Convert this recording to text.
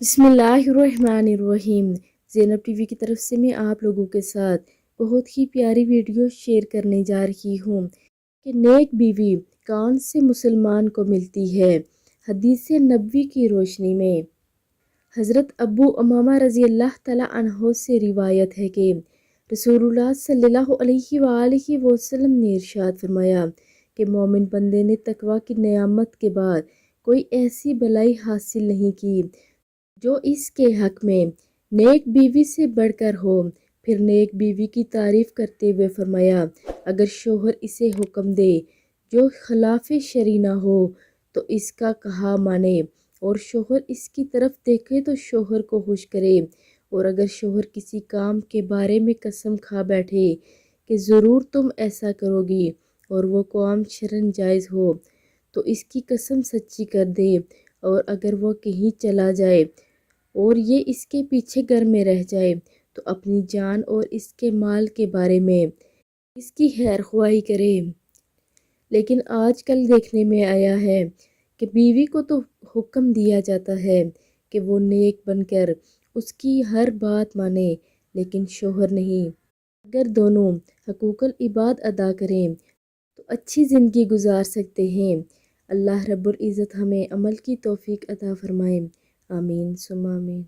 بسم اللہ الرحمن الرحیم۔ زینب ٹی وی کی طرف سے میں آپ لوگوں کے ساتھ بہت ہی پیاری ویڈیو شیئر کرنے جا رہی ہوں کہ نیک بیوی کون سے مسلمان کو ملتی ہے۔ حدیث نبوی کی روشنی میں حضرت ابو امامہ رضی اللہ تعالیٰ عنہ سے روایت ہے کہ رسول اللہ صلی اللہ علیہ وآلہ وسلم نے ارشاد فرمایا کہ مومن بندے نے تقوی کی نعمت کے بعد کوئی ایسی بلائی حاصل نہیں کی جو اس کے حق میں نیک بیوی سے بڑھ کر ہو۔ پھر نیک بیوی کی تعریف کرتے ہوئے فرمایا، اگر شوہر اسے حکم دے جو خلاف شرع نہ ہو تو اس کا کہا مانے، اور شوہر اس کی طرف دیکھے تو شوہر کو خوش کرے، اور اگر شوہر کسی کام کے بارے میں قسم کھا بیٹھے کہ ضرور تم ایسا کرو گی اور وہ کام شرعاً جائز ہو تو اس کی قسم سچی کر دے، اور اگر وہ کہیں چلا جائے اور یہ اس کے پیچھے گھر میں رہ جائے تو اپنی جان اور اس کے مال کے بارے میں اس کی خیر خواہی کرے۔ لیکن آج کل دیکھنے میں آیا ہے کہ بیوی کو تو حکم دیا جاتا ہے کہ وہ نیک بن کر اس کی ہر بات مانے، لیکن شوہر نہیں۔ اگر دونوں حقوق العباد ادا کریں تو اچھی زندگی گزار سکتے ہیں۔ اللہ رب العزت ہمیں عمل کی توفیق عطا فرمائے، آمین ثم آمین۔